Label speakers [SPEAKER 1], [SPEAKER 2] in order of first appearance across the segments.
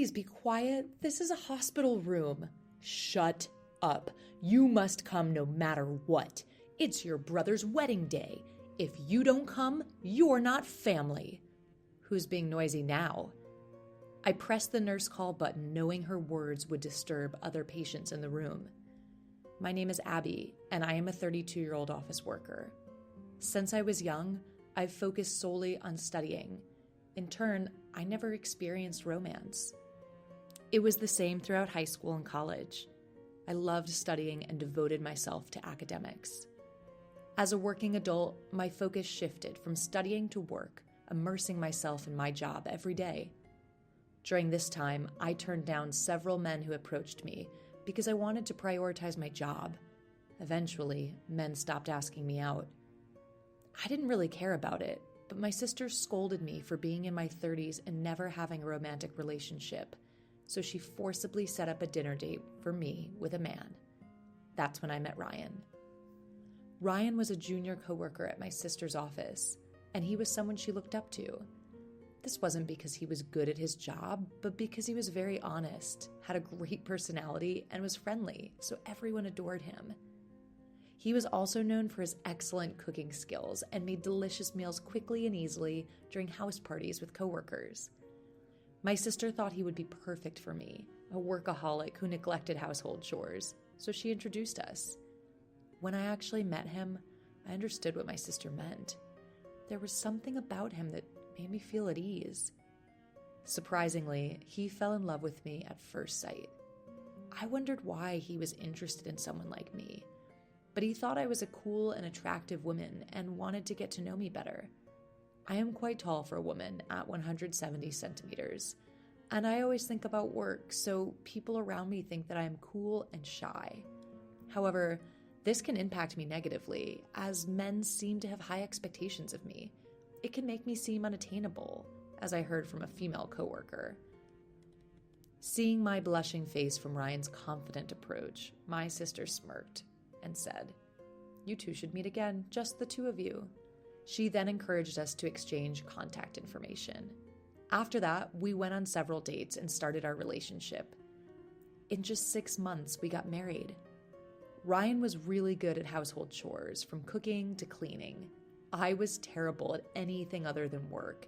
[SPEAKER 1] Please be quiet. This is a hospital room. Shut up. You must come no matter what. It's your brother's wedding day. If you don't come, you're not family. Who's being noisy now? I pressed the nurse call button, knowing her words would disturb other patients in the room. My name is Abby, and I am a 32-year-old office worker. Since I was young, I've focused solely on studying. In turn, I never experienced romance. It was the same throughout high school and college. I loved studying and devoted myself to academics. As a working adult, my focus shifted from studying to work, immersing myself in my job every day. During this time, I turned down several men who approached me because I wanted to prioritize my job. Eventually, men stopped asking me out. I didn't really care about it, but my sister scolded me for being in my 30s and never having a romantic relationship, so she forcibly set up a dinner date for me with a man. That's when I met Ryan. Ryan was a junior coworker at my sister's office, and he was someone she looked up to. This wasn't because he was good at his job, but because he was very honest, had a great personality, and was friendly, so everyone adored him. He was also known for his excellent cooking skills and made delicious meals quickly and easily during house parties with coworkers. My sister thought he would be perfect for me, a workaholic who neglected household chores, so she introduced us. When I actually met him, I understood what my sister meant. There was something about him that made me feel at ease. Surprisingly, he fell in love with me at first sight. I wondered why he was interested in someone like me, but he thought I was a cool and attractive woman and wanted to get to know me better. I am quite tall for a woman at 170 centimeters, and I always think about work, so people around me think that I am cool and shy. However, this can impact me negatively, as men seem to have high expectations of me. It can make me seem unattainable, as I heard from a female coworker. Seeing my blushing face from Ryan's confident approach, my sister smirked and said, "You two should meet again, just the two of you." She then encouraged us to exchange contact information. After that, we went on several dates and started our relationship. In just 6 months, we got married. Ryan was really good at household chores, from cooking to cleaning. I was terrible at anything other than work,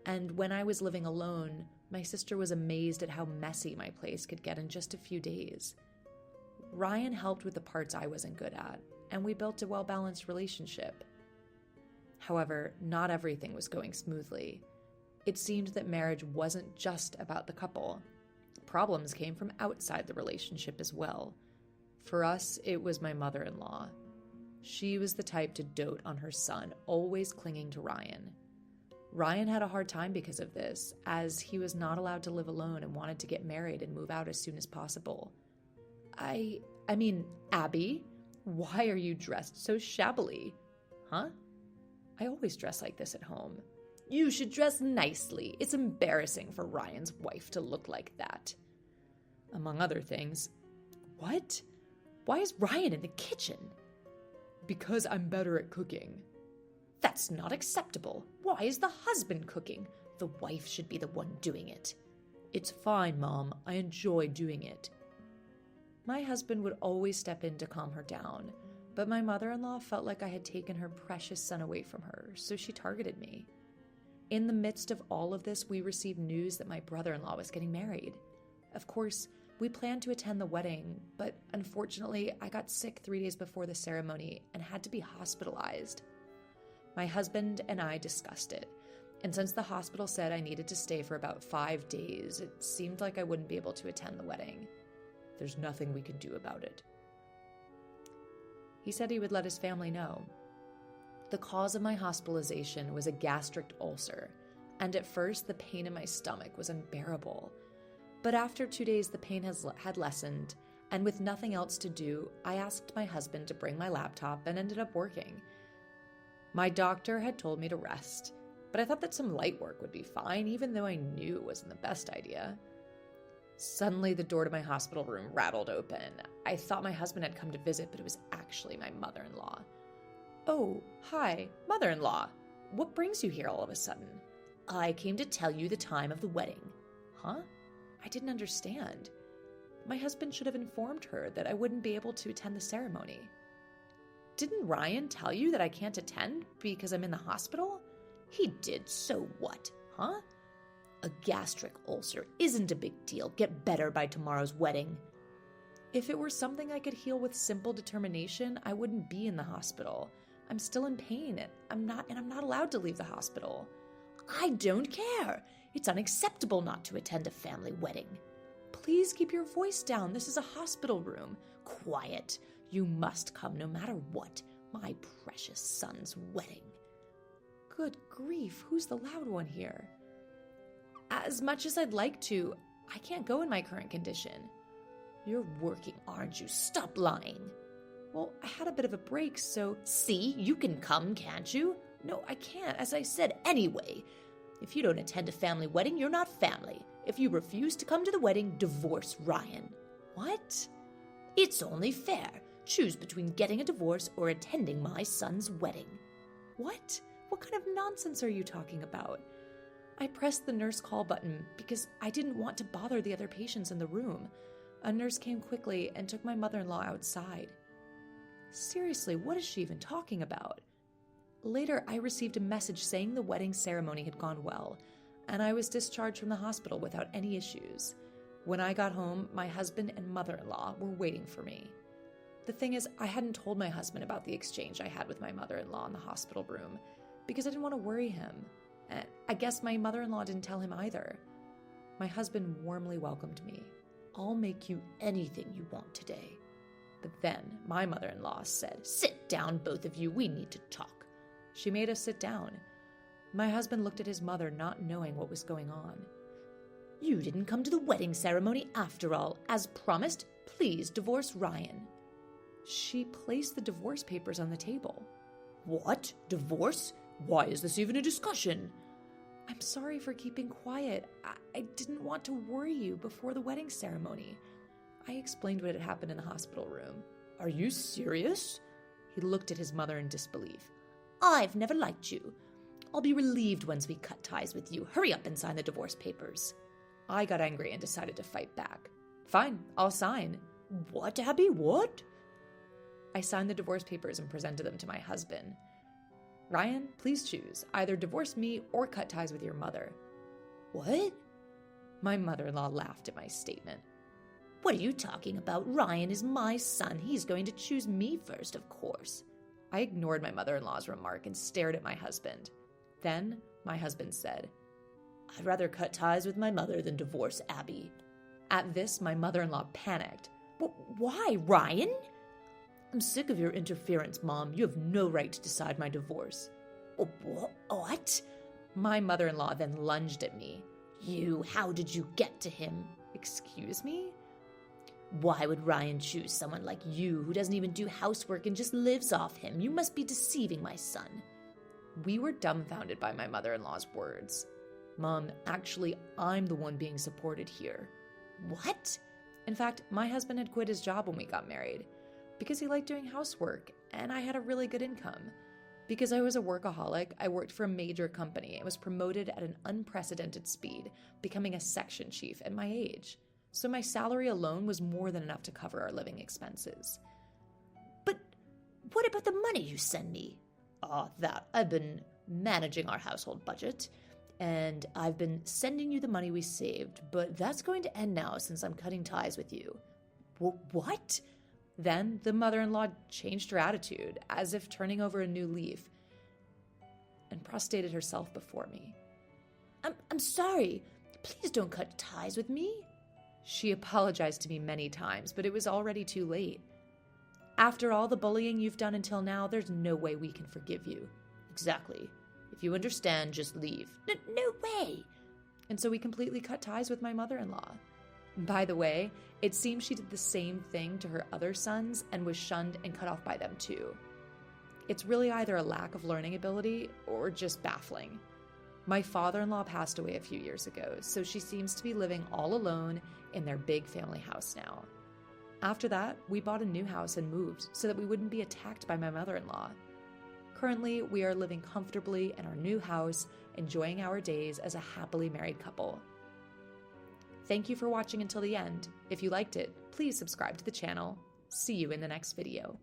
[SPEAKER 1] and when I was living alone, my sister was amazed at how messy my place could get in just a few days. Ryan helped with the parts I wasn't good at, and we built a well-balanced relationship. However, not everything was going smoothly. It seemed that marriage wasn't just about the couple. Problems came from outside the relationship as well. For us, it was my mother-in-law. She was the type to dote on her son, always clinging to Ryan. Ryan had a hard time because of this, as he was not allowed to live alone and wanted to get married and move out as soon as possible. I mean, Abby, why are you dressed so shabbily? Huh? I always dress like this at home. You should dress nicely. It's embarrassing for Ryan's wife to look like that. Among other things. What? Why is Ryan in the kitchen? Because I'm better at cooking. That's not acceptable. Why is the husband cooking? The wife should be the one doing it. It's fine, Mom. I enjoy doing it. My husband would always step in to calm her down, but my mother-in-law felt like I had taken her precious son away from her, so she targeted me. In the midst of all of this, we received news that my brother-in-law was getting married. Of course, we planned to attend the wedding, but unfortunately, I got sick 3 days before the ceremony and had to be hospitalized. My husband and I discussed it, and since the hospital said I needed to stay for about 5 days, it seemed like I wouldn't be able to attend the wedding. There's nothing we can do about it. He said he would let his family know. The cause of my hospitalization was a gastric ulcer, and at first the pain in my stomach was unbearable. But after 2 days, the pain had lessened, and with nothing else to do, I asked my husband to bring my laptop and ended up working. My doctor had told me to rest, but I thought that some light work would be fine, even though I knew it wasn't the best idea. Suddenly, the door to my hospital room rattled open. I thought my husband had come to visit, but it was actually my mother-in-law. "Oh, hi, mother-in-law. What brings you here all of a sudden?" "I came to tell you the time of the wedding." "Huh? I didn't understand. My husband should have informed her that I wouldn't be able to attend the ceremony. Didn't Ryan tell you that I can't attend because I'm in the hospital? He did, so what, huh? A gastric ulcer isn't a big deal. Get better by tomorrow's wedding. If it were something I could heal with simple determination, I wouldn't be in the hospital. I'm still in pain, and I'm not allowed to leave the hospital. I don't care. It's unacceptable not to attend a family wedding. Please keep your voice down. This is a hospital room. Quiet. You must come no matter what. My precious son's wedding. Good grief, who's the loud one here? As much as I'd like to, I can't go in my current condition. You're working, aren't you? Stop lying. Well, I had a bit of a break, so... See, you can come, can't you? No, I can't, as I said anyway. If you don't attend a family wedding, you're not family. If you refuse to come to the wedding, divorce Ryan. What? It's only fair. Choose between getting a divorce or attending my son's wedding. What? What kind of nonsense are you talking about? I pressed the nurse call button because I didn't want to bother the other patients in the room. A nurse came quickly and took my mother-in-law outside. Seriously, what is she even talking about? Later, I received a message saying the wedding ceremony had gone well, and I was discharged from the hospital without any issues. When I got home, my husband and mother-in-law were waiting for me. The thing is, I hadn't told my husband about the exchange I had with my mother-in-law in the hospital room because I didn't want to worry him. And I guess my mother-in-law didn't tell him either. My husband warmly welcomed me. I'll make you anything you want today. But then my mother-in-law said, Sit down, both of you. We need to talk. She made us sit down. My husband looked at his mother, not knowing what was going on. You didn't come to the wedding ceremony after all. As promised, please divorce Ryan. She placed the divorce papers on the table. What? Divorce? Why is this even a discussion? I'm sorry for keeping quiet. I didn't want to worry you before the wedding ceremony. I explained what had happened in the hospital room. Are you serious? He looked at his mother in disbelief. I've never liked you. I'll be relieved once we cut ties with you. Hurry up and sign the divorce papers. I got angry and decided to fight back. Fine, I'll sign. What, Abby? What? I signed the divorce papers and presented them to my husband. Ryan, please choose. Either divorce me or cut ties with your mother. What? My mother-in-law laughed at my statement. What are you talking about? Ryan is my son. He's going to choose me first, of course. I ignored my mother-in-law's remark and stared at my husband. Then my husband said, I'd rather cut ties with my mother than divorce Abby. At this, my mother-in-law panicked. Why, Ryan? I'm sick of your interference, Mom. You have no right to decide my divorce. What? My mother-in-law then lunged at me. How did you get to him? Excuse me? Why would Ryan choose someone like you who doesn't even do housework and just lives off him? You must be deceiving my son. We were dumbfounded by my mother-in-law's words. Mom, actually, I'm the one being supported here. What? In fact, my husband had quit his job when we got married because he liked doing housework, and I had a really good income. Because I was a workaholic, I worked for a major company and was promoted at an unprecedented speed, becoming a section chief at my age. So my salary alone was more than enough to cover our living expenses. But what about the money you send me? I've been managing our household budget, and I've been sending you the money we saved, but that's going to end now since I'm cutting ties with you. What? Then the mother-in-law changed her attitude, as if turning over a new leaf, and prostrated herself before me. I'm sorry. Please don't cut ties with me. She apologized to me many times, but it was already too late. After all the bullying you've done until now, there's no way we can forgive you. Exactly. If you understand, just leave. No way! And so we completely cut ties with my mother-in-law. By the way, it seems she did the same thing to her other sons and was shunned and cut off by them too. It's really either a lack of learning ability or just baffling. My father-in-law passed away a few years ago, so she seems to be living all alone in their big family house now. After that, we bought a new house and moved so that we wouldn't be attacked by my mother-in-law. Currently, we are living comfortably in our new house, enjoying our days as a happily married couple. Thank you for watching until the end. If you liked it, please subscribe to the channel. See you in the next video.